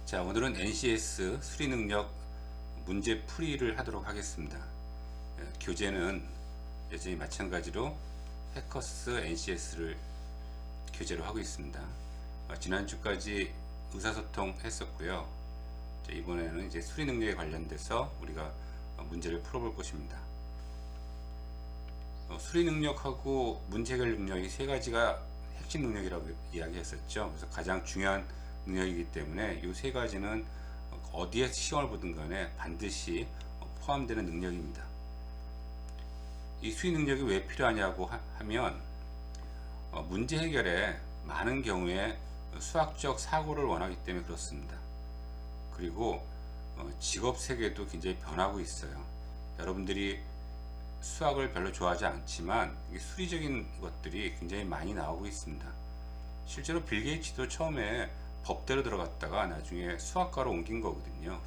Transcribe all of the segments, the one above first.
자, 오늘은 NCS 수리 능력 문제 풀이를 하도록 하겠습니다. 교재는 여전히 마찬가지로 해커스 NCS를 교재로 하고 있습니다. 지난주까지 의사소통 했었고요. 자, 이번에는 이제 수리 능력에 관련돼서 우리가 문제를 풀어볼 것입니다. 수리 능력하고 문제 해결 능력이 세 가지가 핵심 능력이라고 이야기했었죠. 그래서 가장 중요한 능력이기 때문에 이 세 가지는 어디에 시험을 보든 간에 반드시 포함되는 능력입니다. 이 수리 능력이 왜 필요하냐고 하면 문제 해결에 많은 경우에 수학적 사고를 원하기 때문에 그렇습니다. 그리고 직업 세계도 굉장히 변하고 있어요. 여러분들이 수학을 별로 좋아하지 않지만 수리적인 것들이 굉장히 많이 나오고 있습니다. 실제로 빌 게이츠도 처음에 법대로 들어갔다가 나중에 수학과로 옮긴 거거든요.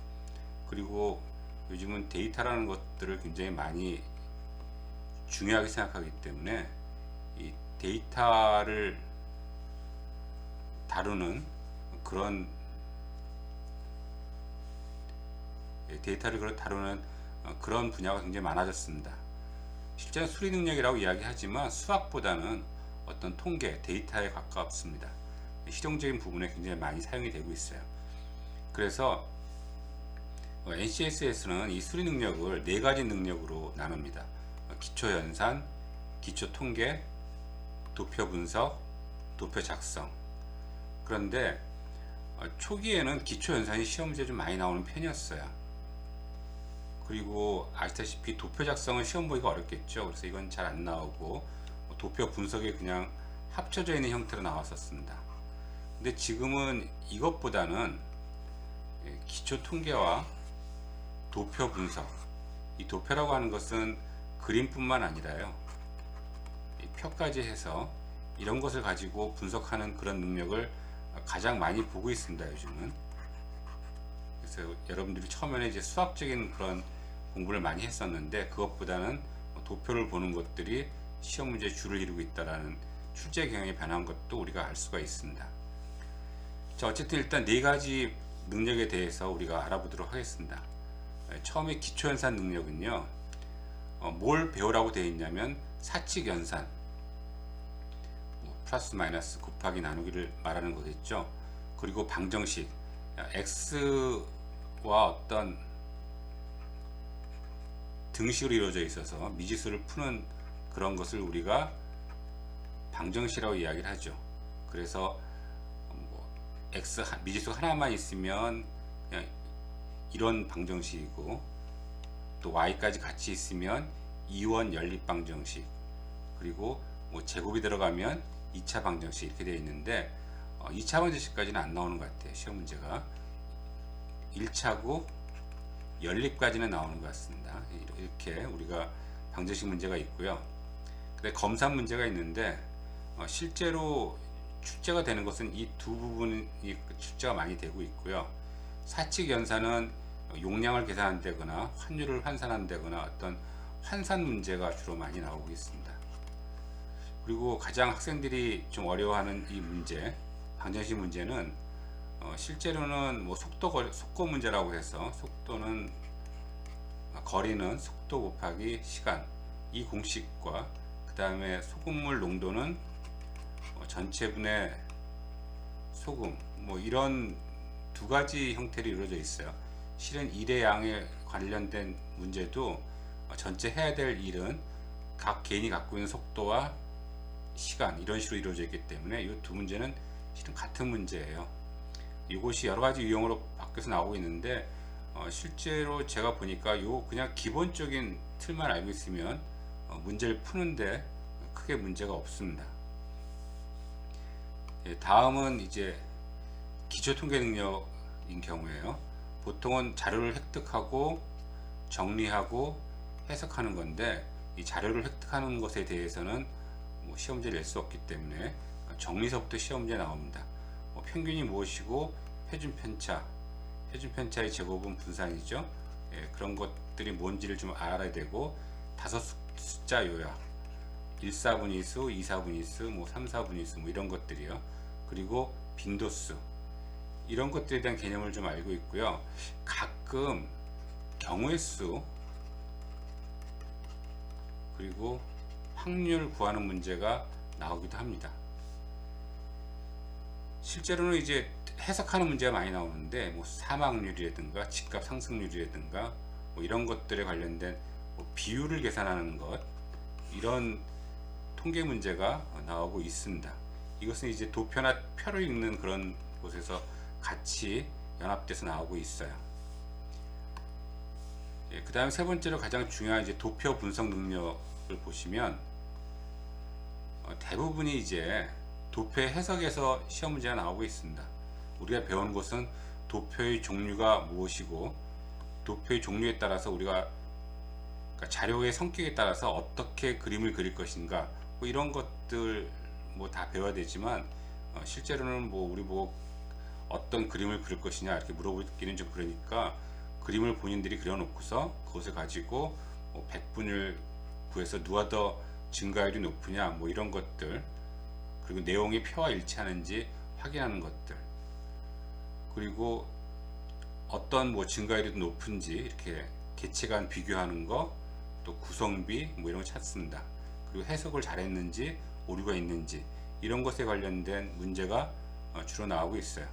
그리고 요즘은 데이터라는 것들을 굉장히 많이 중요하게 생각하기 때문에 이 데이터를 다루는 그런 그런 분야가 굉장히 많아졌습니다. 실제로 수리 능력이라고 이야기하지만 수학보다는 어떤 통계, 데이터에 가깝습니다. 실용적인 부분에 굉장히 많이 사용이 되고 있어요. 그래서 NCS에서는 이 수리 능력을 네 가지 능력으로 나눕니다. 기초 연산, 기초 통계, 도표 분석, 도표 작성. 그런데 초기에는 기초 연산이 시험 문제에 좀 많이 나오는 편이었어요. 그리고 아시다시피 도표 작성은 시험 보기가 어렵겠죠. 그래서 이건 잘 안 나오고 도표 분석에 그냥 합쳐져 있는 형태로 나왔었습니다. 근데 지금은 이것보다는 기초 통계와 도표 분석, 이 도표라고 하는 것은 그림뿐만 아니라요, 이 표까지 해서 이런 것을 가지고 분석하는 그런 능력을 가장 많이 보고 있습니다, 요즘은. 그래서 여러분들이 처음에는 이제 수학적인 그런 공부를 많이 했었는데 그것보다는 도표를 보는 것들이 시험 문제에 줄을 이루고 있다라는 출제 경향이 변한 것도 우리가 알 수가 있습니다. 자, 어쨌든 일단 네 가지 능력에 대해서 우리가 알아보도록 하겠습니다. 처음에 기초연산 능력은요, 뭘 배우라고 되어 있냐면 사칙 연산, 플러스 마이너스 곱하기 나누기를 말하는 거겠죠. 그리고 방정식, x와 어떤 등식으로 이루어져 있어서 미지수를 푸는 그런 것을 우리가 방정식이라고 이야기를 하죠. 그래서 x 미지수 하나만 있으면 그냥 이런 방정식이고, 또 y까지 같이 있으면 이원 연립 방정식, 그리고 제곱이 들어가면 2차 방정식 이렇게 되어 있는데 2차 방정식까지는 안 나오는 것 같아요. 시험 문제가 1차고 연립까지는 나오는 것 같습니다. 이렇게 우리가 방정식 문제가 있고요. 근데 검사 문제가 있는데 실제로 출제가 되는 것은 이 두 부분이 출제가 많이 되고 있고요. 사칙 연산은 용량을 계산한다거나 환율을 환산한다거나 어떤 환산 문제가 주로 많이 나오고 있습니다. 그리고 가장 학생들이 좀 어려워하는 이 문제, 방정식 문제는 실제로는 속도 문제라고 해서 속도는 거리는 속도 곱하기 시간, 이 공식과 그 다음에 소금물 농도는 전체분의 소금, 이런 두 가지 형태로 이루어져 있어요. 실은 일의 양에 관련된 문제도 전체 해야 될 일은 각 개인이 갖고 있는 속도와 시간, 이런 식으로 이루어져 있기 때문에 이 두 문제는 실은 같은 문제예요. 이것이 여러 가지 유형으로 바뀌어서 나오고 있는데 실제로 제가 보니까 요 그냥 기본적인 틀만 알고 있으면 문제를 푸는데 크게 문제가 없습니다. 다음은 이제 기초 통계 능력인 경우에요. 보통은 자료를 획득하고 정리하고 해석하는 건데, 이 자료를 획득하는 것에 대해서는 시험 문제를 낼 수 없기 때문에 정리서부터 시험 문제 나옵니다. 평균이 무엇이고 표준 편차의 제곱은 분산이죠. 그런 것들이 뭔지를 좀 알아야 되고, 다섯 숫자 요약, 1/4분위수, 2/4분위수, 3/4분위수 이런 것들이요. 그리고 빈도수, 이런 것들에 대한 개념을 좀 알고 있고요. 가끔 경우의 수 그리고 확률 구하는 문제가 나오기도 합니다. 실제로는 이제 해석하는 문제가 많이 나오는데 뭐 사망률이라든가 집값 상승률이라든가 뭐 이런 것들에 관련된 뭐 비율을 계산하는 것, 이런 통계 문제가 나오고 있습니다. 이것은 이제 도표나 표를 읽는 그런 곳에서 같이 연합돼서 나오고 있어요. 예, 그 다음 세 번째로 가장 중요한 이제 도표 분석 능력을 보시면 대부분이 이제 도표의 해석에서 시험 문제가 나오고 있습니다. 우리가 배운 것은 도표의 종류가 무엇이고 도표의 종류에 따라서 우리가 그러니까 자료의 성격에 따라서 어떻게 그림을 그릴 것인가 뭐 이런 것들 뭐 다 배워야 되지만 실제로는 뭐 우리 보고 어떤 그림을 그릴 것이냐 이렇게 물어보기는 좀 그러니까 그림을 본인들이 그려놓고서 그것을 가지고 뭐 100분을 구해서 누가 더 증가율이 높으냐 뭐 이런 것들, 그리고 내용이 표와 일치하는지 확인하는 것들, 그리고 어떤 뭐 증가율이 높은지 이렇게 개체간 비교하는 거, 또 구성비 뭐 이런 거 찾습니다. 그리고 해석을 잘했는지 오류가 있는지 이런 것에 관련된 문제가 주로 나오고 있어요.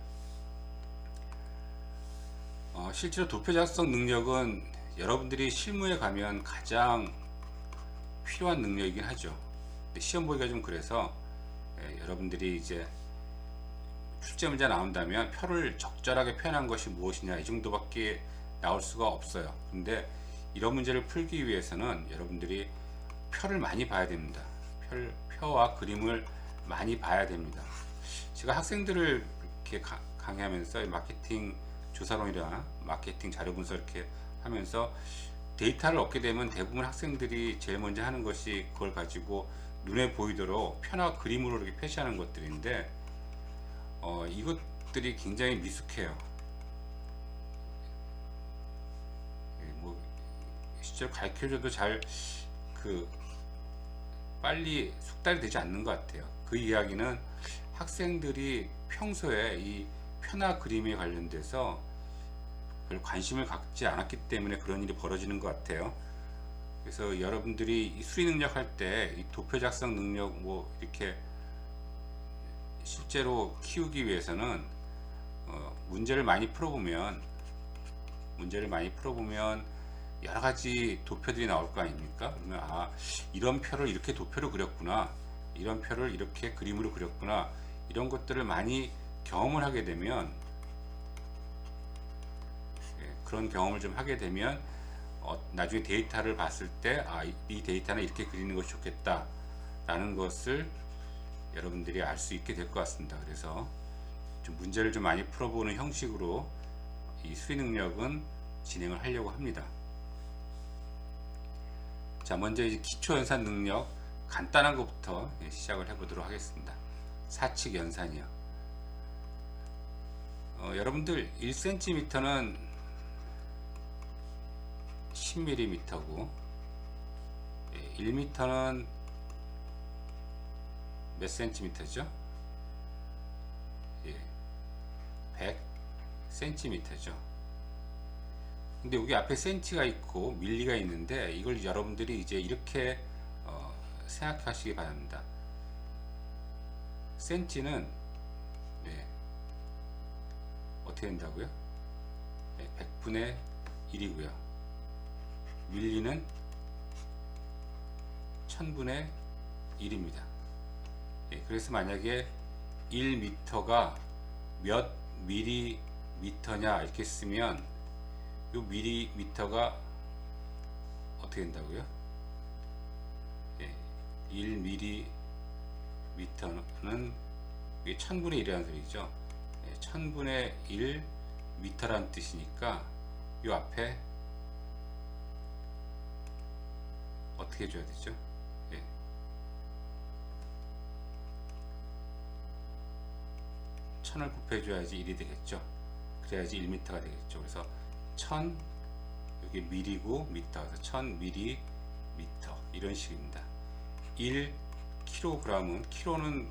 실제로 도표 작성 능력은 여러분들이 실무에 가면 가장 필요한 능력이긴 하죠. 근데 시험 보기가 좀 그래서 여러분들이 이제 출제 문제 나온다면 표를 적절하게 표현한 것이 무엇이냐 이 정도밖에 나올 수가 없어요. 근데 이런 문제를 풀기 위해서는 여러분들이 표를 많이 봐야 됩니다. 표와 그림을 많이 봐야 됩니다. 제가 학생들을 이렇게 강의하면서 마케팅 조사론이나 마케팅 자료 분석 이렇게 하면서 데이터를 얻게 되면 대부분 학생들이 제일 먼저 하는 것이 그걸 가지고 눈에 보이도록 표나 그림으로 이렇게 표시하는 것들인데 이것들이 굉장히 미숙해요. 뭐 실제로 가르쳐줘도 잘 빨리 숙달이 되지 않는 것 같아요. 그 이야기는 학생들이 평소에 이 표나 그림에 관련돼서 별 관심을 갖지 않았기 때문에 그런 일이 벌어지는 것 같아요. 그래서 여러분들이 이 수리 능력 할 때 이 도표 작성 능력 뭐 이렇게 실제로 키우기 위해서는 문제를 많이 풀어보면 여러 가지 도표들이 나올 거 아닙니까? 그러면 이런 표를 이렇게 도표로 그렸구나, 이런 표를 이렇게 그림으로 그렸구나, 이런 것들을 많이 경험을 하게 되면 그런 경험을 좀 하게 되면 나중에 데이터를 봤을 때 이 데이터는 이렇게 그리는 것이 좋겠다 라는 것을 여러분들이 알 수 있게 될 것 같습니다. 그래서 좀 문제를 좀 많이 풀어보는 형식으로 이 수리 능력은 진행을 하려고 합니다. 자, 먼저 이제 기초 연산 능력 간단한 것부터 시작을 해보도록 하겠습니다. 사칙 연산이요. 여러분들 1cm는 10mm고 1m는 몇 cm죠? 100cm죠. 근데 여기 앞에 cm가 있고 밀리가 있는데 이걸 여러분들이 이제 이렇게 생각하시기 바랍니다. cm는 어떻게 된다고요? 100분의 1이고요. 밀리는 1000분의 1입니다. 그래서 만약에 1m가 몇 밀리미터냐 이렇게 쓰면 이 밀리미터가 어떻게 된다고요? 1밀리미터는 1000분의 1이라는 소리죠. 1000분의 1 미터라는 뜻이니까 이 앞에 어떻게 해줘야 되죠? 1000을 곱해줘야지 1이 되겠죠. 그래야지 1m가 되겠죠. 그래서 1000 여기 밀이고 미터, 그래서 1000ml 이런 식입니다. 1kg은 키로는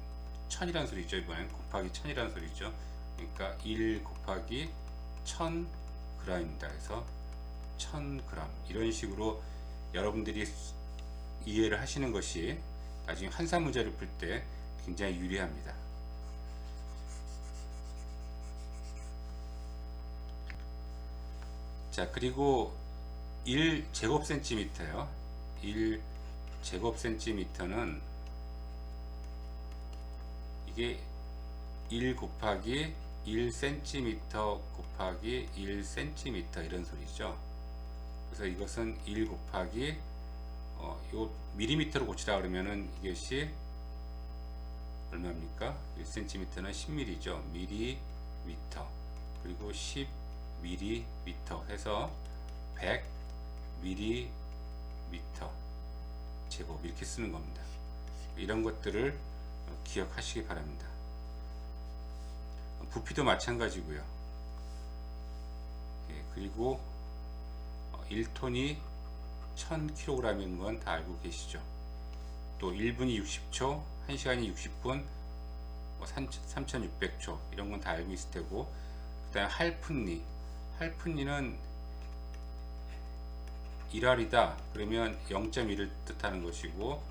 1000이라는 소리죠. 이번엔 곱하기 1000이라는 소리죠. 그러니까 1 곱하기 1000g입니다. 그래서 1000g 이런 식으로 여러분들이 이해를 하시는 것이 나중에 환산 문제를 풀 때 굉장히 유리합니다. 자, 그리고 1제곱센티미터요. 1제곱센티미터는 이게 1 곱하기 1cm 곱하기 1cm 이런 소리죠. 그래서 이것은 1 곱하기 요 밀리미터로 고치라 그러면은 이것이 얼마입니까? 1cm는 10mm죠. 밀리미터. 그리고 10mm 해서 100mm 제곱 이렇게 쓰는 겁니다. 이런 것들을 기억하시기 바랍니다. 부피도 마찬가지고요. 그리고 1톤이 1000kg인 건 다 알고 계시죠. 또 1분이 60초, 1시간이 60분, 3600초 이런 건 다 알고 있을 테고, 그 다음에 할푼니는 1알이다 그러면 0.1을 뜻하는 것이고,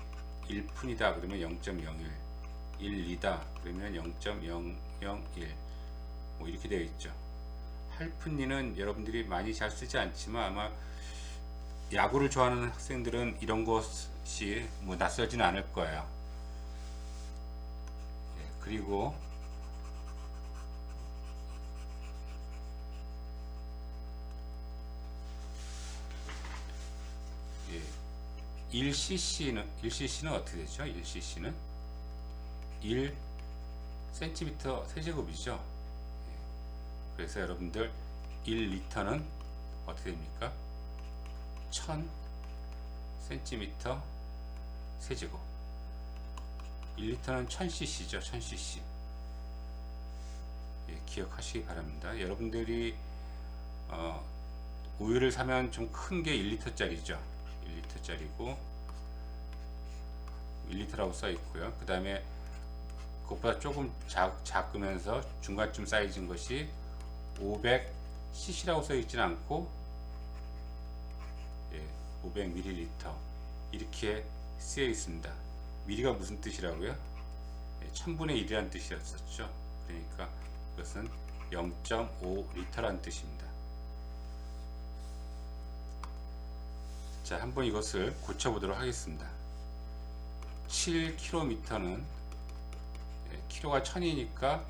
1푼이다 그러면 0.01, 1리다 그러면 0.001 뭐 이렇게 되어 있죠. 할푼니는 여러분들이 많이 잘 쓰지 않지만 아마 야구를 좋아하는 학생들은 이런 것이 뭐 낯설지는 않을 거예요. 그리고 예, 1cc는 어떻게 되죠? 1cc는 1cm 세제곱이죠. 그래서 여러분들 1리터는 어떻게 됩니까? 1000cm 세제곱. 1리터는 1000cc죠. 1000cc. 기억하시기 바랍니다. 여러분들이 우유를 사면 좀 큰 게 1리터짜리죠. 1리터짜리고 1리터라고 써 있고요. 그 다음에 그것보다 조금 작으면서 중간쯤 사이즈인 것이 500cc라고 써 있지는 않고 500ml 이렇게 쓰여 있습니다. 미리가 무슨 뜻이라고요? 1000분의 1이라는 뜻이었었죠. 그러니까 이것은 0.5리터라는 뜻입니다. 자, 한번 이것을 고쳐보도록 하겠습니다. 7km는 키로가 1000이니까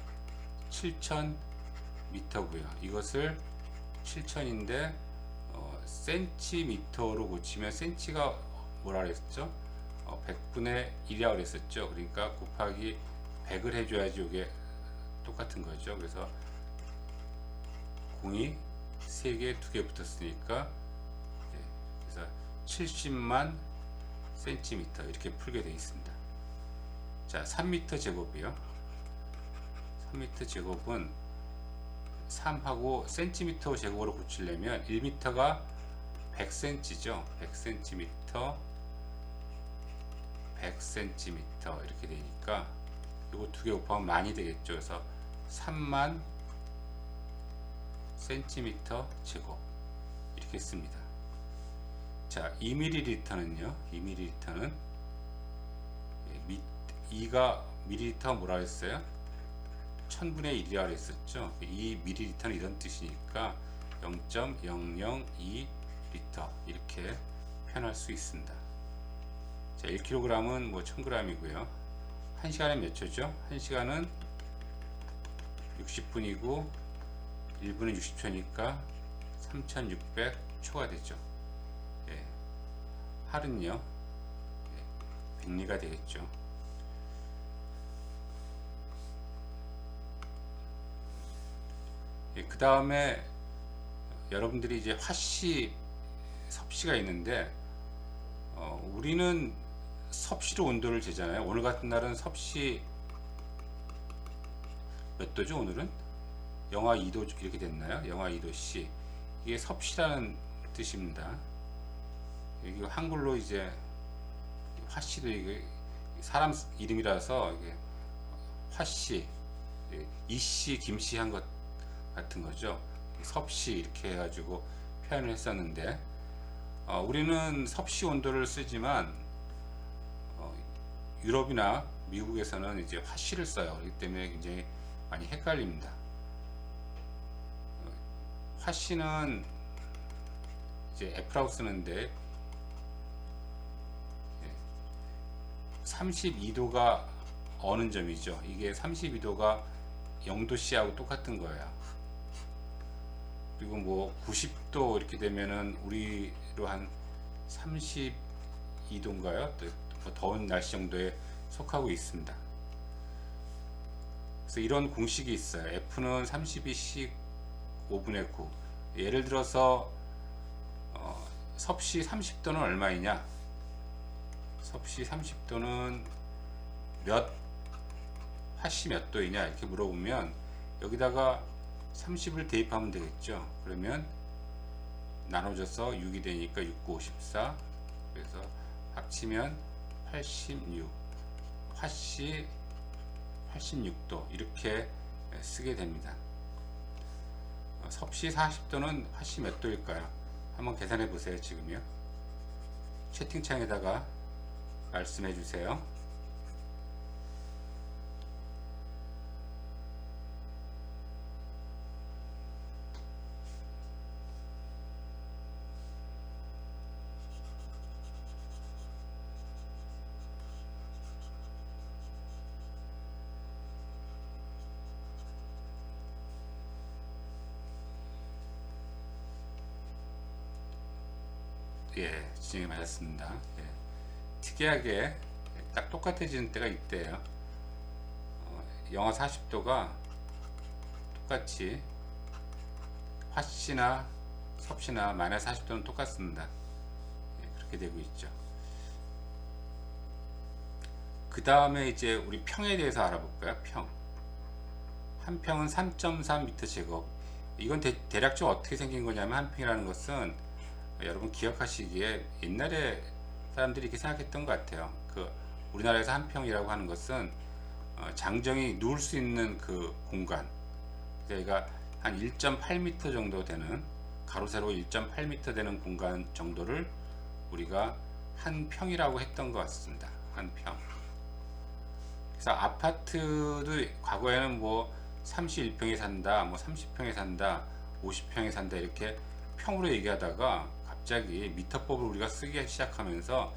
7000m고요. 이것을 7000인데 센티미터로 고치면 센치가 뭐라 그랬죠? 100분의 1이라고 그랬었죠. 그러니까 곱하기 100을 해줘야지 이게 똑같은 거죠. 그래서 공이 3개, 2개 붙었으니까 그래서 70만 센티미터 이렇게 풀게 되어 있습니다. 자, 3m 제곱이요. 3m 제곱은 3하고 센티미터 제곱으로 고치려면 1m가 100cm죠. 100cm 100cm 이렇게 되니까 이거 두 개 곱하면 만이 되겠죠. 그래서 3만 cm 제곱 이렇게 씁니다. 자, 2ml는요. 2ml는 2가 밀리리터가 뭐라 했어요? 1000분의 1이라고 했었죠. 2ml는 이런 뜻이니까 0.002 리터 이렇게 표현할 수 있습니다. 자, 1kg은 뭐 1000g이고요. 1시간은 몇 초죠? 1시간은 60분이고 1분은 60초니까 3600초가 되죠. 하루는요 100리가 되겠죠. 그 다음에 여러분들이 이제 화씨, 섭씨가 있는데 우리는 섭씨로 온도를 재잖아요. 오늘 같은 날은 섭씨 몇 도죠? 오늘은 영하 2도 이렇게 됐나요? 영하 2도씨. 이게 섭씨라는 뜻입니다. 여기 한글로 이제 화씨도 이게 사람 이름이라서 이게 화씨 이씨 김씨 한 것 같은 거죠. 섭씨 이렇게 해가지고 표현을 했었는데 우리는 섭씨 온도를 쓰지만 유럽이나 미국에서는 이제 화씨를 써요. 그렇기 때문에 굉장히 많이 헷갈립니다. 화씨는 이제 F라고 쓰는데 32도가 어느 점이죠. 이게 32도가 0도씨하고 똑같은 거예요. 그리고 뭐 90도 이렇게 되면은 우리로 한 32도인가요? 더운 날씨 정도에 속하고 있습니다. 그래서 이런 공식이 있어요. F는 32씩 5분의 9. 예를 들어서 섭씨 30도는 얼마이냐? 섭씨 30도는 화씨 몇 도이냐? 이렇게 물어보면 여기다가 30을 대입하면 되겠죠. 그러면 나눠져서 6이 되니까 6, 9, 54. 그래서 합치면 86. 화씨 86도 이렇게 쓰게 됩니다. 섭씨 40도는 화씨 몇 도일까요? 한번 계산해 보세요. 지금요. 채팅창에다가 말씀해 주세요. 예, 진행이 맞았습니다. 예, 특이하게 딱 똑같아지는 때가 있대요. 영하 40도가 똑같이 화씨나 섭씨나 마이너스 40도는 똑같습니다. 예, 그렇게 되고 있죠. 그 다음에 이제 우리 평에 대해서 알아볼까요? 평. 한 평은 3.3m 제곱. 이건 대략적으로 어떻게 생긴 거냐면, 한 평이라는 것은 여러분 기억하시기에 옛날에 사람들이 이렇게 생각했던 것 같아요. 우리나라에서 한 평이라고 하는 것은 장정이 누울 수 있는 그 공간, 그러니까 한 1.8m 정도 되는, 가로 세로 1.8m 되는 공간 정도를 우리가 한 평이라고 했던 것 같습니다. 한 평. 그래서 아파트도 과거에는 뭐 31평에 산다, 뭐 30평에 산다, 50평에 산다 이렇게 평으로 얘기하다가 갑자기 미터법을 우리가 쓰기 시작하면서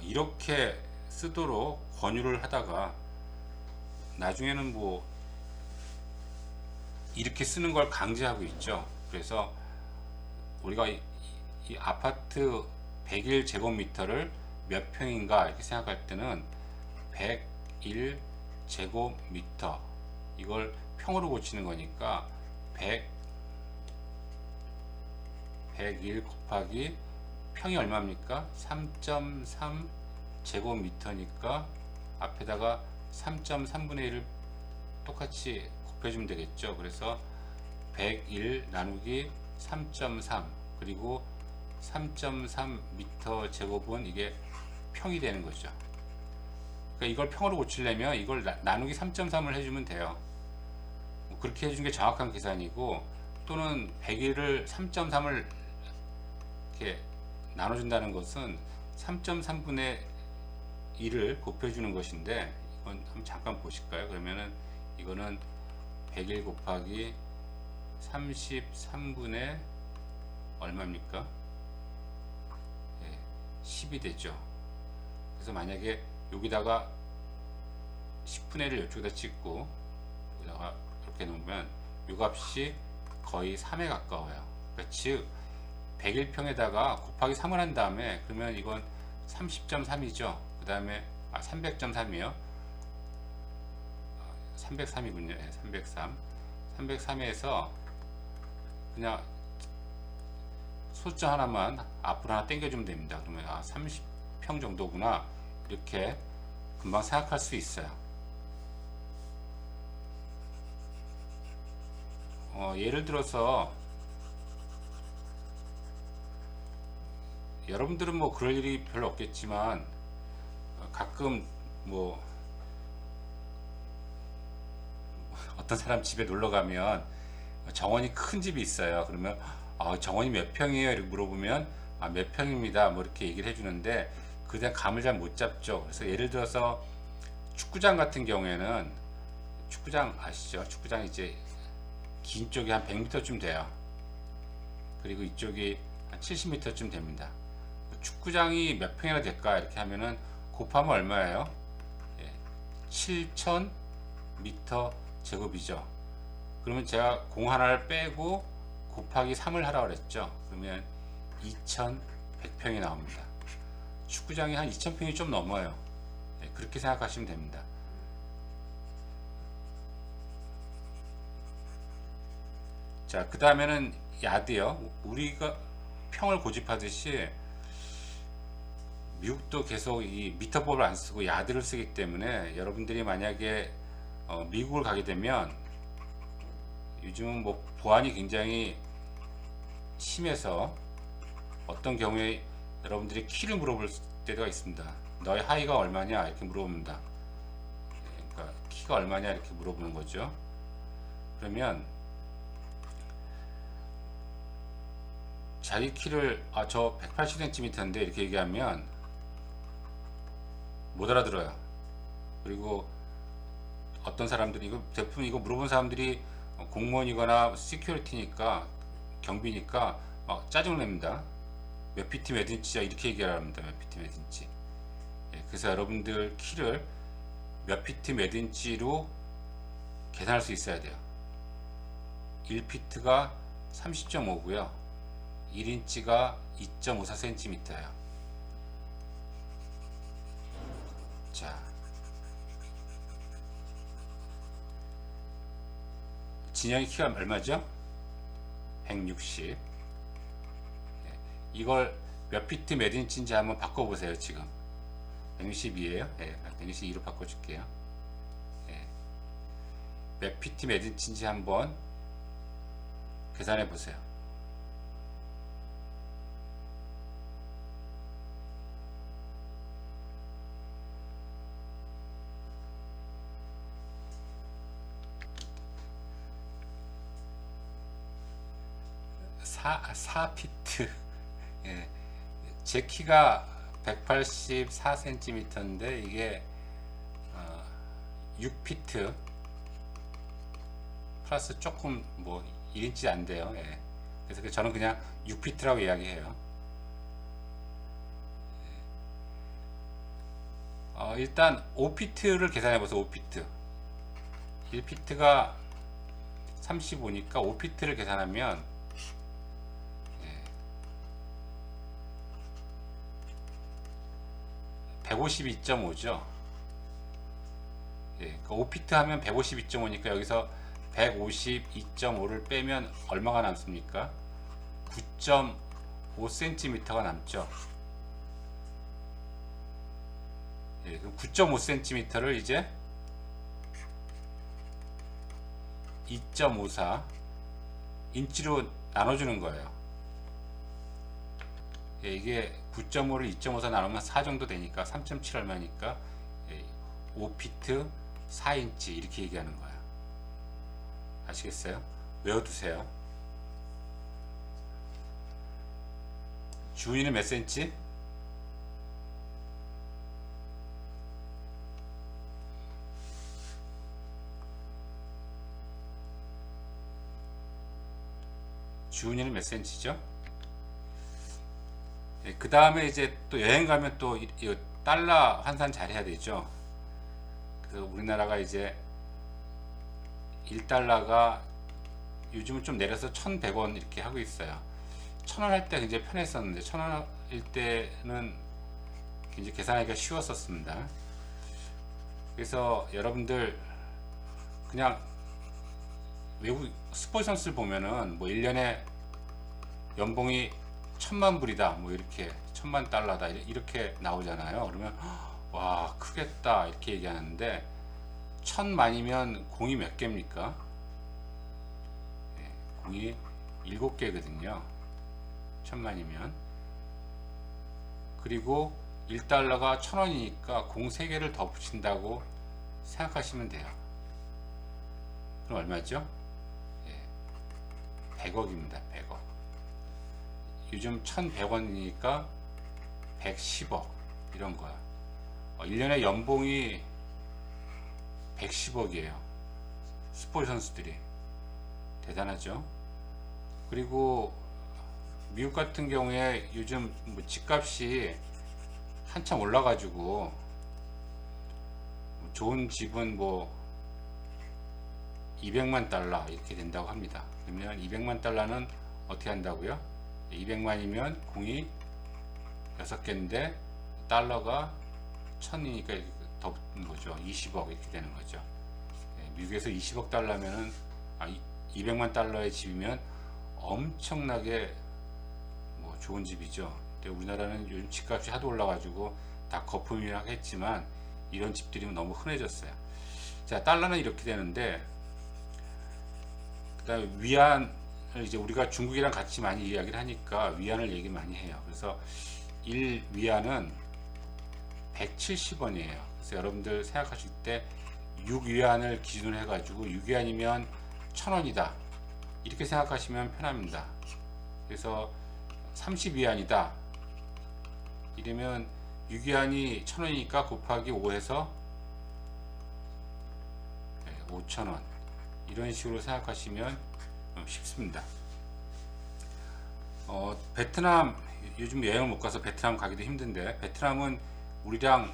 이렇게 쓰도록 권유를 하다가 나중에는 뭐 이렇게 쓰는 걸 강제하고 있죠. 그래서 우리가 이 아파트 101제곱미터를 몇 평인가 이렇게 생각할 때는 101제곱미터 이걸 평으로 고치는 거니까 101 곱하기 평이 얼마입니까? 3.3 제곱미터니까 앞에다가 3.3분의 1을 똑같이 곱해주면 되겠죠. 그래서 101 나누기 3.3 그리고 3.3m 제곱은 이게 평이 되는 거죠. 그러니까 이걸 평으로 고치려면 이걸 나누기 3.3을 해주면 돼요. 그렇게 해주는 게 정확한 계산이고, 또는 101을 3.3을 이렇게 나눠준다는 것은 3.3분의 1을 곱해주는 것인데, 이건 한번 잠깐 보실까요? 그러면은 이거는 101 곱하기 33분의 얼마입니까? 예, 10이 되죠. 그래서 만약에 여기다가 10분의 1을 이쪽에다 찍고 여기다가 이렇게 놓으면 이 값이 거의 3에 가까워요. 그러니까 즉 101평에다가 곱하기 3을 한 다음에, 그러면 이건 30.3이죠. 그 다음에 300.3이요. 303이군요. 네, 303. 303에서 그냥 숫자 하나만 앞으로 하나 당겨주면 됩니다. 그러면 30평 정도구나, 이렇게 금방 생각할 수 있어요. 예를 들어서 여러분들은 뭐 그럴 일이 별로 없겠지만 가끔 뭐 어떤 사람 집에 놀러 가면 정원이 큰 집이 있어요. 그러면 정원이 몇 평이에요? 이렇게 물어보면 몇 평입니다. 뭐 이렇게 얘기를 해주는데 그에 대한 감을 잘 못 잡죠. 그래서 예를 들어서 축구장 같은 경우에는 축구장 아시죠? 축구장 이제 긴 쪽이 한 100m쯤 돼요. 그리고 이쪽이 한 70m쯤 됩니다. 축구장이 몇 평이나 될까 이렇게 하면은 곱하면 얼마예요? 7,000m 제곱이죠. 그러면 제가 공 하나를 빼고 곱하기 3을 하라고 그랬죠. 그러면 2,100평이 나옵니다. 축구장이 한 2,000평이 좀 넘어요. 그렇게 생각하시면 됩니다. 자, 그 다음에는 야드요. 우리가 평을 고집하듯이 미국도 계속 이 미터법을 안 쓰고 야드를 쓰기 때문에 여러분들이 만약에 미국을 가게 되면 요즘은 뭐 보안이 굉장히 심해서 어떤 경우에 여러분들이 키를 물어볼 때가 있습니다. 너의 하이가 얼마냐 이렇게 물어봅니다. 그러니까 키가 얼마냐 이렇게 물어보는 거죠. 그러면 자기 키를 저 180cm인데 이렇게 얘기하면 못 알아들어요. 그리고 어떤 사람들이 이거 대부분 이거 물어본 사람들이 공무원이거나 시큐리티니까 경비니까 막 짜증을 냅니다. 몇 피트 몇 인치야 이렇게 얘기를 합니다. 몇 피트 몇 인치. 그래서 여러분들 키를 몇 피트 몇 인치로 계산할 수 있어야 돼요. 1피트가 30.5고요 1인치가 2.54cm예요. 자, 진영의 키가 얼마죠? 160. 이걸 몇 피트 몇 인치인지 한번 바꿔보세요. 지금 162에요. 162로 바꿔줄게요. 몇 피트 몇 인치인지 한번 계산해 보세요. 사 피트. 제 키가 184cm인데 이게 6피트 플러스 조금 뭐 1인치 안 돼요. 그래서 저는 그냥 6피트라고 이야기해요. 일단 5피트를 계산해 보세요. 5피트 1피트가 35니까 5피트를 계산하면 152.5죠. 5피트 하면 152.5니까 여기서 152.5를 빼면 얼마가 남습니까? 9.5cm가 남죠. 그럼 9.5cm를 이제 2.54 인치로 나눠주는 거예요. 이게 9.5를 2.54 나누면 4 정도 되니까 3.7 얼마니까 5피트 4인치 이렇게 얘기하는 거예요. 아시겠어요? 외워두세요. 주인은 몇 센치? 주은이는 몇 센치죠? 그 다음에 이제 또 여행 가면 또 달러 환산 잘 해야 되죠. 그래서 우리나라가 이제 1달러가 요즘은 좀 내려서 1,100원 이렇게 하고 있어요. 1,000원 할 때 굉장히 편했었는데 1,000원일 때는 굉장히 계산하기가 쉬웠었습니다. 그래서 여러분들 그냥 외국 스포츠 선수를 보면은 뭐 1년에 연봉이 1,000만 불이다 뭐 이렇게 1,000만 달러다 이렇게 나오잖아요. 그러면 와 크겠다 이렇게 얘기하는데 1,000만이면 공이 몇 개입니까? 공이 7개거든요 1,000만이면. 그리고 1달러가 1,000원이니까 공 3개를 더 붙인다고 생각하시면 돼요. 그럼 얼마죠? 예, 100억입니다. 100억. 요즘 1100원이니까 110억 이런 거야. 1년에 연봉이 110억이에요. 스포츠 선수들이. 대단하죠? 그리고 미국 같은 경우에 요즘 뭐 집값이 한참 올라가지고 좋은 집은 뭐 200만 달러 이렇게 된다고 합니다. 그러면 200만 달러는 어떻게 한다고요? 200만이면 공이 6개인데 달러가 1000이니까 더 붙는 거죠. 20억 이렇게 되는 거죠. 미국에서 20억 달러면은 200만 달러의 집이면 엄청나게 뭐 좋은 집이죠. 근데 우리나라는 요즘 집값이 하도 올라가지고 다 거품이라고 했지만 이런 집들이 너무 흔해졌어요. 자, 달러는 이렇게 되는데, 그다음에 위안을 이제 우리가 중국이랑 같이 많이 이야기를 하니까 위안을 얘기 많이 해요. 그래서 1위안은 170원이에요. 그래서 여러분들 생각하실 때 6위안을 기준으로 해가지고 6위안이면 1000원이다 이렇게 생각하시면 편합니다. 그래서 30위안이다 이러면 6위안이 1000원이니까 곱하기 5해서 5000원 이런 식으로 생각하시면 쉽습니다. 베트남 요즘 여행을 못 가서 베트남 가기도 힘든데, 베트남은 우리랑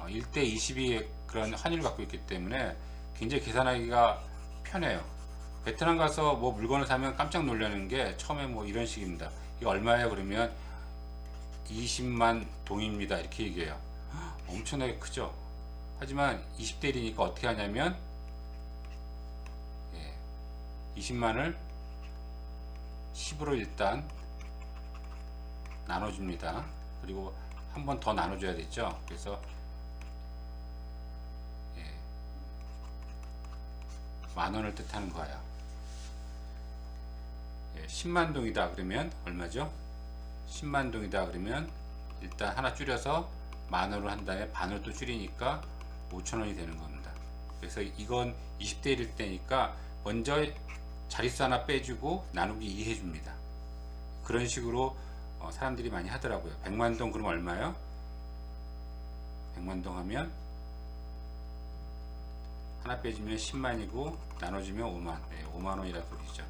1대 22의 그런 환율을 갖고 있기 때문에 굉장히 계산하기가 편해요. 베트남 가서 뭐 물건을 사면 깜짝 놀라는 게 처음에 뭐 이런 식입니다. 이게 얼마예요? 그러면 20만 동입니다 이렇게 얘기해요. 엄청나게 크죠. 하지만 20대 1이니까 어떻게 하냐면 20만을 10으로 일단 나눠줍니다. 그리고 한 번 더 나눠줘야 되죠. 그래서 만원을 뜻하는 거예요. 10만 동이다 그러면 얼마죠? 10만 동이다 그러면 일단 하나 줄여서 만원으로 한 다음에 반을 또 줄이니까 5천원이 되는 겁니다. 그래서 이건 20대 1일 때니까 먼저 자릿수 하나 빼주고 나누기 2 해줍니다. 그런 식으로 사람들이 많이 하더라고요. 100만 동 그럼 얼마요? 100만 동 하면 하나 빼주면 10만이고 나눠주면 5만 5만원이라 소리죠.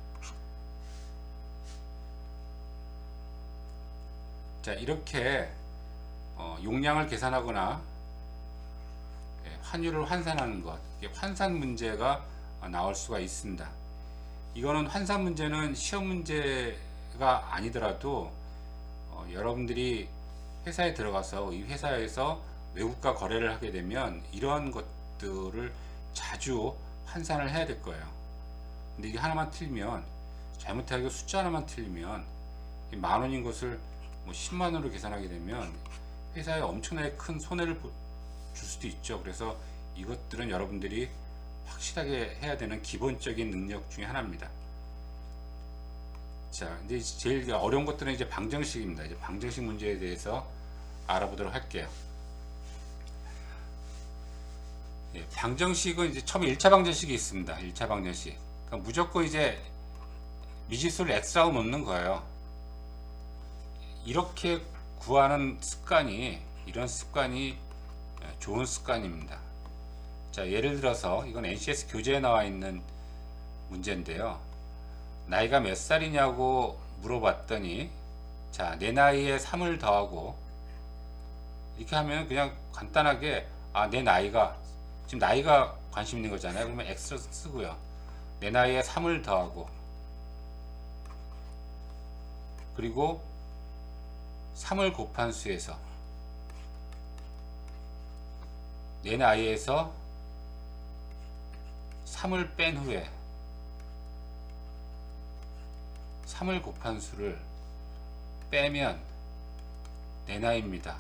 자, 이렇게 용량을 계산하거나 환율을 환산하는 것, 환산 문제가 나올 수가 있습니다. 이거는 환산 문제는 시험 문제가 아니더라도 여러분들이 회사에 들어가서 이 회사에서 외국과 거래를 하게 되면 이런 것들을 자주 환산을 해야 될 거예요. 근데 이게 하나만 틀리면, 잘못하게 숫자 하나만 틀리면 만원인 것을 뭐 10만원으로 계산하게 되면 회사에 엄청나게 큰 손해를 줄 수도 있죠. 그래서 이것들은 여러분들이 확실하게 해야 되는 기본적인 능력 중에 하나입니다. 자, 이제 제일 어려운 것들은 이제 방정식입니다. 이제 방정식 문제에 대해서 알아보도록 할게요. 방정식은 이제 처음에 1차 방정식이 있습니다. 1차 방정식. 그러니까 무조건 이제 미지수를 x라고 놓는 거예요. 이렇게 구하는 습관이, 이런 습관이 좋은 습관입니다. 자, 예를 들어서 이건 NCS 교재에 나와 있는 문제인데요. 나이가 몇 살이냐고 물어봤더니, 자, 내 나이에 3을 더하고, 이렇게 하면 그냥 간단하게 내 나이가, 지금 나이가 관심 있는 거잖아요. 그러면 X 쓰고요. 내 나이에 3을 더하고, 그리고 3을 곱한 수에서 내 나이에서 3을 뺀 후에 3을 곱한 수를 빼면 내 나이입니다.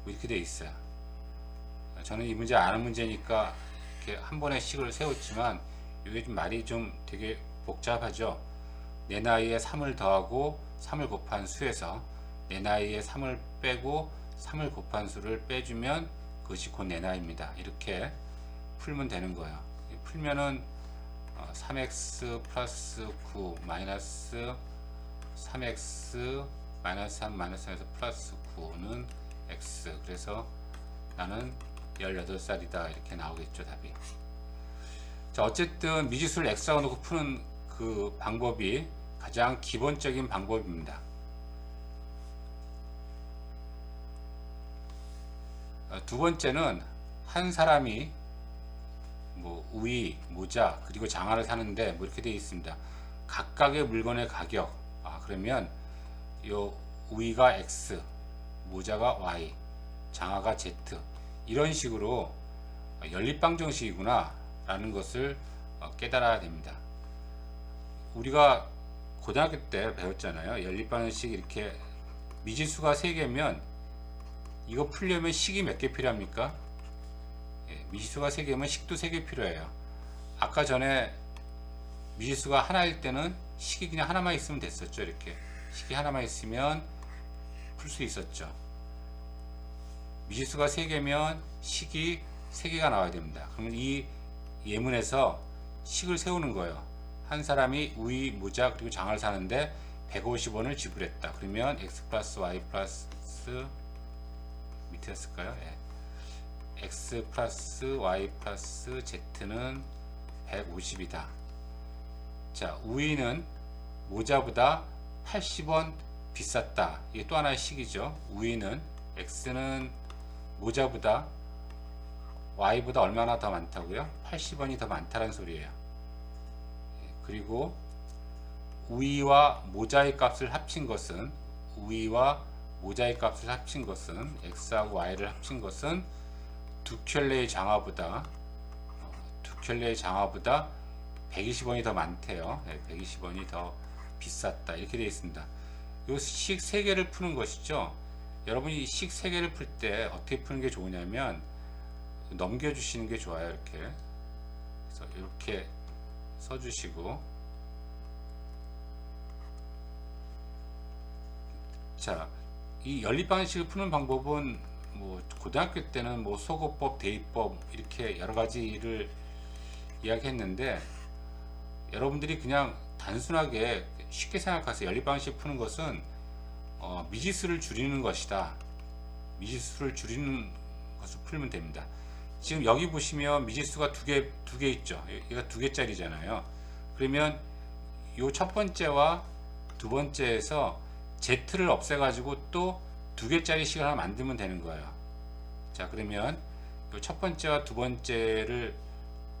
이렇게 돼 있어요. 저는 이 문제 아는 문제니까 이렇게 한 번에 식을 세웠지만 이게 좀 말이 좀 되게 복잡하죠. 내 나이에 3을 더하고 3을 곱한 수에서 내 나이에 3을 빼고 3을 곱한 수를 빼주면 그것이 곧 내 나이입니다. 이렇게 풀면 되는 거예요. 풀면은 3x 플러스 9 마이너스 3x 마이너스 3 마이너스 3에서 플러스 9는 x. 그래서 나는 18살이다 이렇게 나오겠죠, 답이. 자, 어쨌든 미지수를 x라고 놓고 푸는 그 방법이 가장 기본적인 방법입니다. 두 번째는 한 사람이 뭐 우위, 모자, 그리고 장화를 사는데 뭐 이렇게 되어 있습니다. 각각의 물건의 가격. 그러면 요 우위가 x, 모자가 y, 장화가 z, 이런 식으로 연립방정식이구나 라는 것을 깨달아야 됩니다. 우리가 고등학교 때 배웠잖아요. 연립방정식. 이렇게 미지수가 3개면 이거 풀려면 식이 몇 개 필요합니까? 미지수가 3개면 식도 3개 필요해요. 아까 전에 미지수가 하나일 때는 식이 그냥 하나만 있으면 됐었죠. 이렇게 식이 하나만 있으면 풀 수 있었죠. 미지수가 3개면 식이 3개가 나와야 됩니다. 그러면 이 예문에서 식을 세우는 거예요. 한 사람이 우위, 모자, 그리고 장을 사는데 150원을 지불했다. 그러면 x 플러스 y 플러스 밑에였을까요? x 플러스 y 플러스 z는 150이다. 자, 우위는 모자보다 80원 비쌌다. 이게 또 하나의 식이죠. 우위는 x는 모자보다 y보다 얼마나 더 많다고요? 80원이 더 많다는 소리예요. 그리고 우위와 모자의 값을 합친 것은 x하고 y를 합친 것은 두 켤레의 장화보다 120원이 더 많대요. 120원이 더 비쌌다. 이렇게 되어 있습니다. 이 식 3개를 푸는 것이죠. 여러분이 식 3개를 풀 때 어떻게 푸는 게 좋으냐면 넘겨주시는 게 좋아요. 이렇게. 그래서 이렇게 써주시고, 자, 이 연립방식을 푸는 방법은 뭐 고등학교 때는 뭐 소거법, 대입법 이렇게 여러 가지를 이야기했는데, 여러분들이 그냥 단순하게 쉽게 생각하세요. 연립방식 푸는 것은 미지수를 줄이는 것이다. 미지수를 줄이는 것을 풀면 됩니다. 지금 여기 보시면 미지수가 두 개 있죠. 얘가 2개짜리잖아요. 그러면 요 첫 번째와 두 번째에서 z를 없애가지고 또 2개짜리 식을 하나 만들면 되는 거예요. 자, 그러면 요 첫 번째와 두 번째를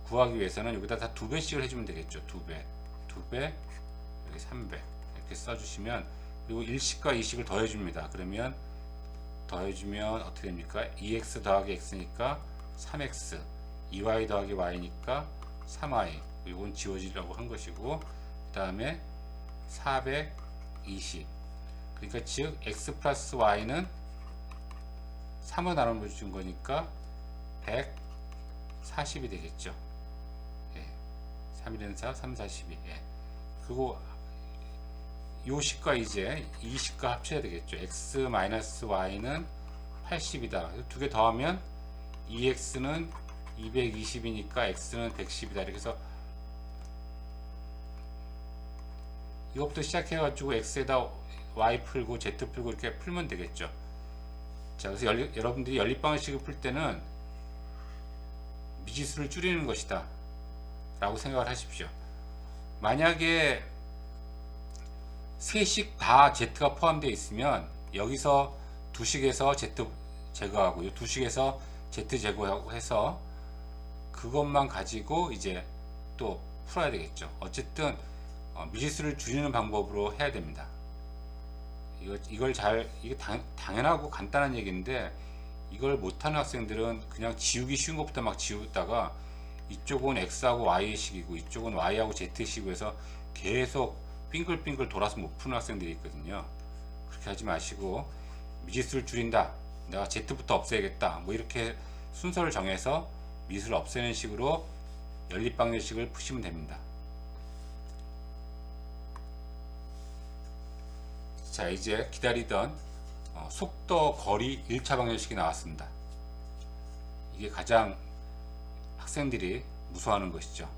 구하기 위해서는 여기다 다 2배씩을 해주면 되겠죠. 2배, 여기 3배 이렇게 써주시면, 그리고 1식과 2식을 더해줍니다. 그러면 더해주면 어떻게 됩니까? 2x 더하기 x니까 3x, 2y 더하기 y니까 3y, 이건 지워지라고 한 것이고, 그 다음에 420, 그러니까 즉 x 플러스 y는 3을 나눠준 거니까 140이 되겠죠. 3, 1, 4, 3, 42. 그리고 요 식과 이제 이 식과 합쳐야 되겠죠. x 마이너스 y는 80이다. 두 개 더하면 2x는 220이니까 x는 110이다. 이렇게 해서 이것부터 시작해가지고 x에다 y 풀고 z 풀고 이렇게 풀면 되겠죠. 자, 그래서 여러분들이 연립방식을 풀 때는 미지수를 줄이는 것이다 라고 생각을 하십시오. 만약에 세 식 다 z가 포함되어 있으면 여기서 두 식에서 z 제거하고 이 두 식에서 z 제거하고 해서 그것만 가지고 이제 또 풀어야 되겠죠. 어쨌든 미지수를 줄이는 방법으로 해야 됩니다. 이게 당연하고 간단한 얘기인데, 이걸 못하는 학생들은 그냥 지우기 쉬운 것부터 막 지우다가 이쪽은 x하고 y식이고 이쪽은 y하고 z식이고 해서 계속 빙글빙글 돌아서 못 푸는 학생들이 있거든요. 그렇게 하지 마시고 미지수를 줄인다, 내가 z부터 없애야겠다, 뭐 이렇게 순서를 정해서 미지수를 없애는 식으로 연립방정식을 푸시면 됩니다. 자, 이제 기다리던 속도, 거리 1차 방정식이 나왔습니다. 이게 가장 학생들이 무서워하는 것이죠.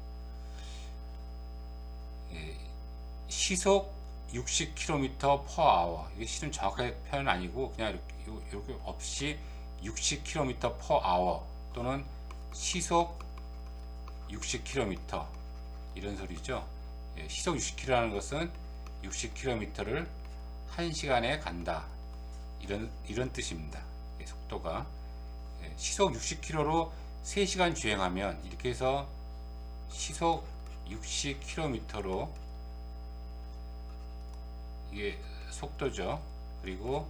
시속 60km/h. 이게 실은 정확하게 표현은 아니고 그냥 이렇게 없이 60km/h 또는 시속 60km 이런 소리죠. 예, 시속 60km라는 것은 60km를 1시간에 간다. 이런 뜻입니다. 예, 속도가. 예, 시속 60km로 3시간 주행하면 이렇게 해서 시속 60km로 이게 속도죠. 그리고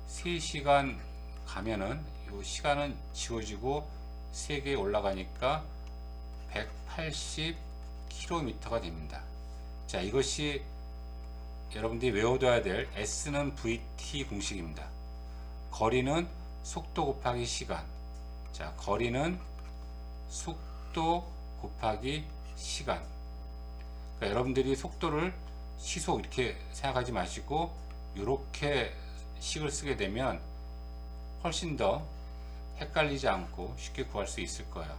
3시간 가면은 이 시간은 지워지고 3개 올라가니까 180km가 됩니다. 자, 이것이 여러분들이 외워둬야 될 S는 VT 공식입니다. 거리는 속도 곱하기 시간. 자, 거리는 속도 곱하기 시간. 그러니까 여러분들이 속도를 시속 이렇게 생각하지 마시고 이렇게 식을 쓰게 되면 훨씬 더 헷갈리지 않고 쉽게 구할 수 있을 거예요.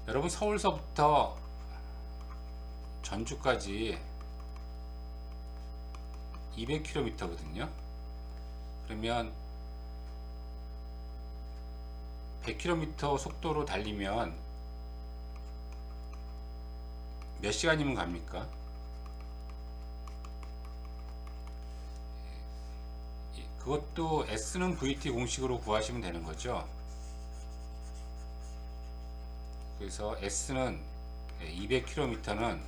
여러분, 서울서부터 전주까지 200km거든요. 그러면 100km 속도로 달리면 몇 시간이면 갑니까? 그것도 S는 VT 공식으로 구하시면 되는 거죠. 그래서 S는 200km는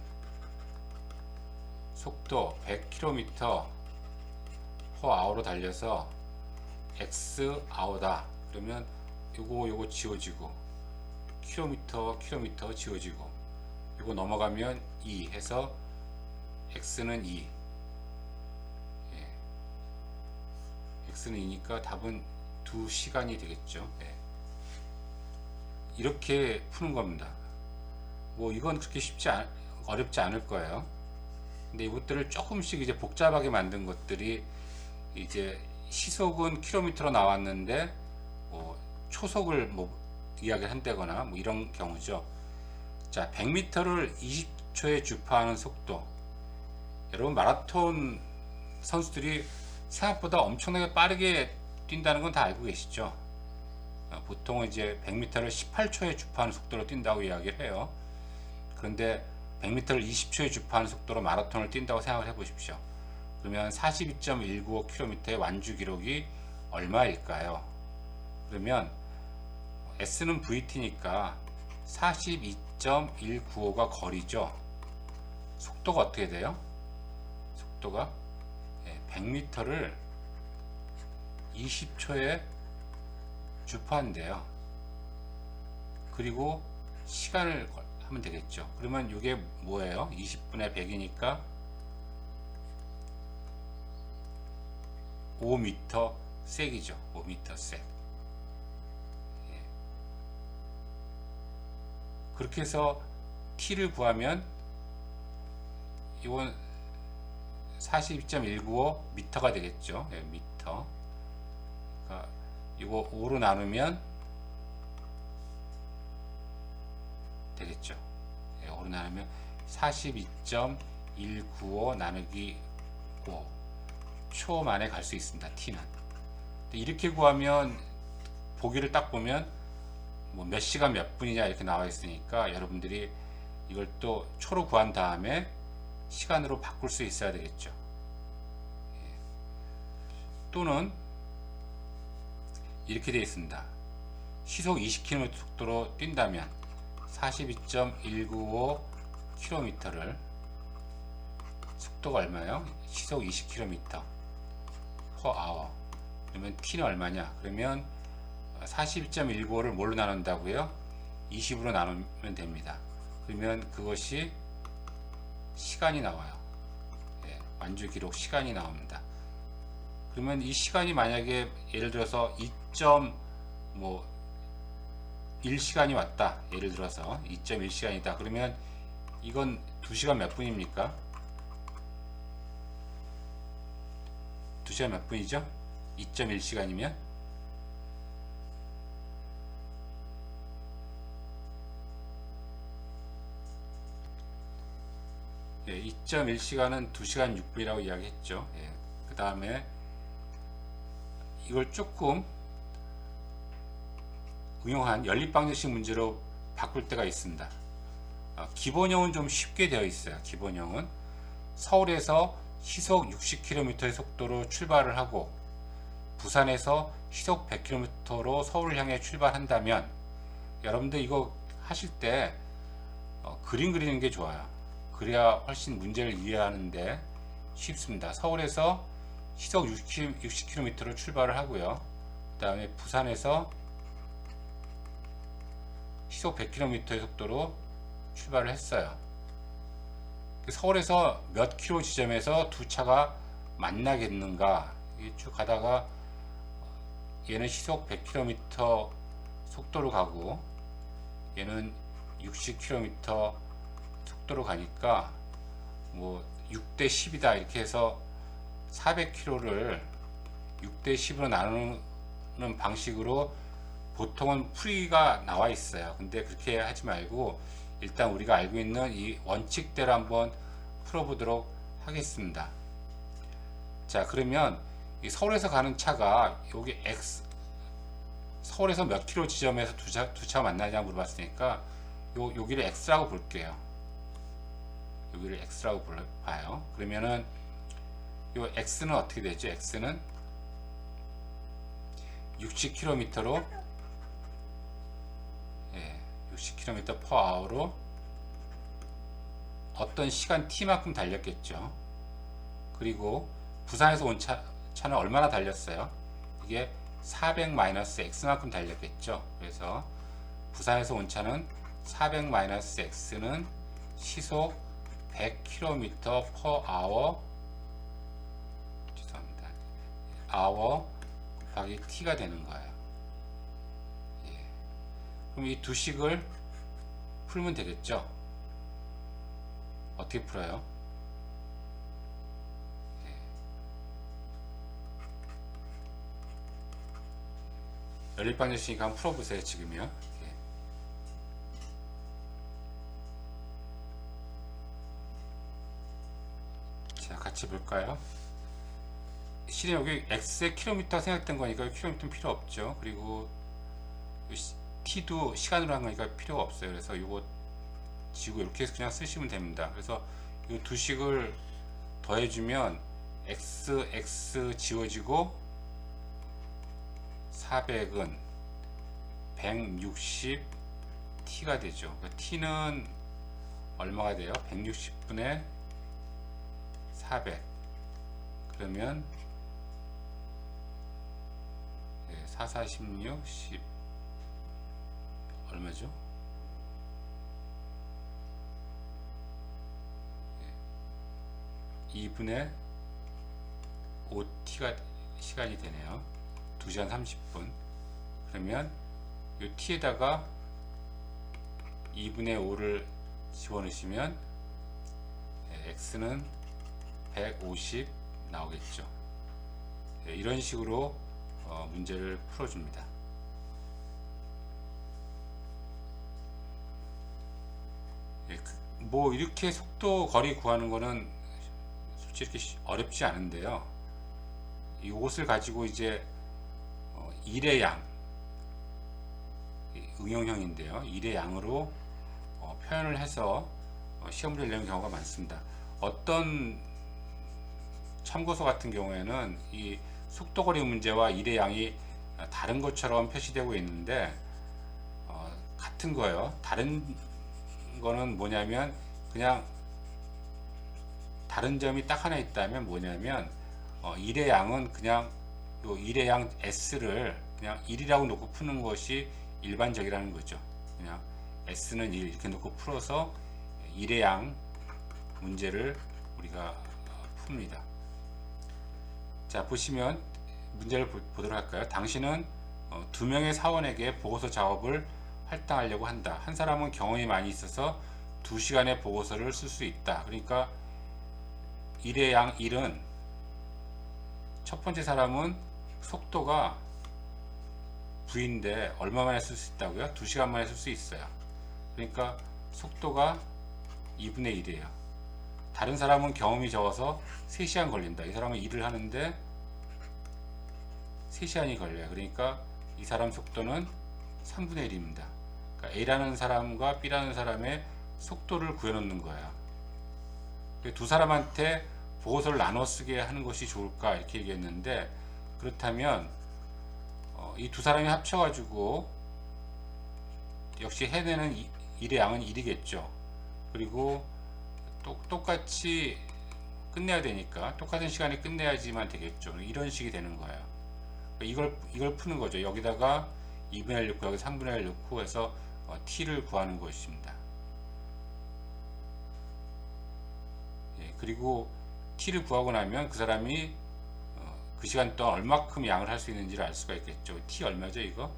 속도 100km/h로 달려서 X hour다. 그러면 요거 지워지고 킬로미터 지워지고 이거 넘어가면 2 해서 X는 2. 예. X는 2니까 답은 2시간이 되겠죠. 예. 이렇게 푸는 겁니다. 뭐 이건 그렇게 어렵지 않을 거예요. 근데 이것들을 조금씩 이제 복잡하게 만든 것들이 이제 시속은 킬로미터로 나왔는데 뭐 초속을 뭐 이야기를 한다거나 뭐 이런 경우죠. 자, 100m를 20초에 주파하는 속도. 여러분, 마라톤 선수들이 생각보다 엄청나게 빠르게 뛴다는 건 다 알고 계시죠? 보통은 이제 100m를 18초에 주파하는 속도로 뛴다고 이야기를 해요. 그런데 100m를 20초에 주파하는 속도로 마라톤을 뛴다고 생각을 해 보십시오. 그러면 42.195km의 완주 기록이 얼마일까요? 그러면 S는 VT니까 42.195가 거리죠. 속도가 어떻게 돼요? 속도가 100m를 20초에 주파한대요. 그리고 시간을 하면 되겠죠. 그러면 이게 뭐예요? 20분의 100이니까 5m 섹이죠. 5m 섹. 예. 그렇게 해서 T를 구하면 이건 42.195 미터가 되겠죠. 예, 미터. 그러니까 이거 5로 나누면 되겠죠. 예, 5로 나누면 42.195 나누기 5 초 만에 갈 수 있습니다. T는. 이렇게 구하면 보기를 딱 보면 뭐 몇 시간 몇 분이냐 이렇게 나와 있으니까 여러분들이 이걸 또 초로 구한 다음에 시간으로 바꿀 수 있어야 되겠죠. 예. 또는 이렇게 되어 있습니다. 시속 20km 속도로 뛴다면 42.195km를 속도가 얼마예요? 시속 20km/h. 그러면 T는 얼마냐? 그러면 42.195를 뭘로 나눈다고요? 20으로 나누면 됩니다. 그러면 그것이 시간이 나와요. 예, 완주 기록 시간이 나옵니다. 그러면 이 시간이 만약에 예를 들어서 2.1시간이 왔다. 예를 들어서 2.1시간이다. 그러면 이건 2시간 몇 분입니까? 2시간 몇 분이죠? 2.1시간이면 2.1시간은 2시간 6분이라고 이야기했죠. 그 다음에 이걸 조금 응용한 연립방정식 문제로 바꿀 때가 있습니다. 기본형은 좀 쉽게 되어 있어요. 기본형은 서울에서 시속 60km의 속도로 출발을 하고 부산에서 시속 100km로 서울을 향해 출발한다면, 여러분들 이거 하실 때 그림 그리는 게 좋아요. 그래야 훨씬 문제를 이해하는데 쉽습니다. 서울에서 시속 60km로 출발을 하고요. 그 다음에 부산에서 시속 100km의 속도로 출발을 했어요. 서울에서 몇 킬로 지점에서 두 차가 만나겠는가, 쭉 가다가 얘는 시속 100km 속도로 가고 얘는 60km 속도로 가니까 뭐 6대 10이다 이렇게 해서 400km를 6대 10으로 나누는 방식으로 보통은 풀이가 나와 있어요. 근데 그렇게 하지 말고 일단 우리가 알고 있는 이 원칙대로 한번 풀어보도록 하겠습니다. 자, 그러면 이 서울에서 가는 차가 여기 X, 서울에서 몇 킬로 지점에서 두 차가 만나냐고 물어봤으니까 여기를 X라고 볼게요. 여기를 X라고 봐요. 그러면은 요 X는 어떻게 되죠? X는 60km로 60km/h로 어떤 시간 t만큼 달렸겠죠. 그리고 부산에서 온 차는 얼마나 달렸어요? 이게 400-x만큼 달렸겠죠. 그래서 부산에서 온 차는 400-x는 시속 100km/h, 죄송합니다, hour 곱하기 t가 되는 거예요. 그럼 이 두 식을 풀면 되겠죠. 어떻게 풀어요? 연립방정식이니까 한번 풀어보세요. 지금요. 자, 같이 볼까요? 실은 여기 x의 킬로미터 생각된 거니까 킬로미터는 필요 없죠. 그리고 t도 시간으로 한 거니까 필요가 없어요. 그래서 이거 지고 이렇게 해서 그냥 쓰시면 됩니다. 그래서 이 두 식을 더해주면 x 지워지고 400은 160t가 되죠. 그러니까 t는 얼마가 돼요? 160분의 400. 그러면 4, 4, 16, 10 얼마죠? 2분의 5t가 시간이 되네요. 2시간 30분. 그러면 이 t에다가 2분의 5를 집어넣으시면 x는 150 나오겠죠. 이런 식으로 문제를 풀어줍니다. 뭐 이렇게 속도 거리 구하는 거는 솔직히 어렵지 않은데요. 이것을 가지고 이제 일의 양, 응용형인데요. 일의 양으로 표현을 해서 시험을 내는 경우가 많습니다. 어떤 참고서 같은 경우에는 이 속도거리 문제와 일의 양이 다른 것처럼 표시되고 있는데 같은 거예요. 다른 거는 뭐냐면 그냥 다른 점이 딱 하나 있다면 뭐냐면 일의 양은 그냥 요 일의 양 s를 그냥 1이라고 놓고 푸는 것이 일반적이라는 거죠. 그냥 s는 1 이렇게 놓고 풀어서 일의 양 문제를 우리가 풉니다. 자, 보시면 문제를 보도록 할까요? 당신은 2명의 사원에게 보고서 작업을 할당하려고 한다. 한 사람은 경험이 많이 있어서 2시간의 보고서를 쓸 수 있다. 그러니까 일의 양 1은 첫 번째 사람은 속도가 V인데 얼마 만에 쓸 수 있다고요? 2시간 만에 쓸 수 있어요. 그러니까 속도가 2분의 1이에요. 다른 사람은 경험이 적어서 3시간 걸린다. 이 사람은 일을 하는데 3시간이 걸려요. 그러니까 이 사람 속도는 3분의 1입니다. 그러니까 A라는 사람과 B라는 사람의 속도를 구해놓는 거예요. 두 사람한테 보고서를 나눠 쓰게 하는 것이 좋을까 이렇게 얘기했는데, 그렇다면 이 두 사람이 합쳐가지고 역시 해내는 일의 양은 1이겠죠. 그리고 똑같이 끝내야 되니까 똑같은 시간에 끝내야지만 되겠죠. 이런 식이 되는 거예요. 이걸 푸는 거죠. 여기다가 2분의 1 넣고 여기 3분의 1 넣고 해서 t를 구하는 것입니다. 예, 그리고 t를 구하고 나면 그 사람이 그 시간 동안 얼마큼 양을 할 수 있는지를 알 수가 있겠죠. t 얼마죠 이거?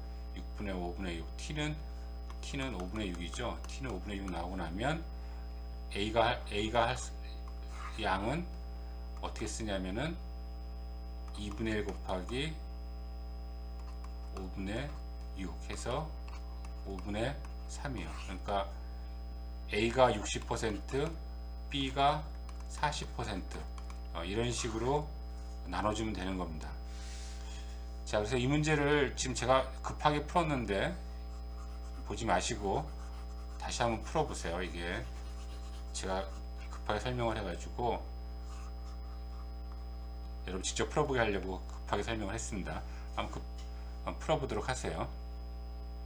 6분의 5분의 6. t는 5분의 6이죠. t는 5분의 6 나오고 나면 A가 할 양은 어떻게 쓰냐면은 2분의 1 곱하기 5분의 6 해서 5분의 3이에요. 그러니까 A가 60%, B가 40% 이런 식으로 나눠주면 되는 겁니다. 자, 그래서 이 문제를 지금 제가 급하게 풀었는데 보지 마시고 다시 한번 풀어보세요. 이게 제가 급하게 설명을 해가지고 여러분 직접 풀어보게 하려고 급하게 설명을 했습니다. 한번 풀어보도록 하세요.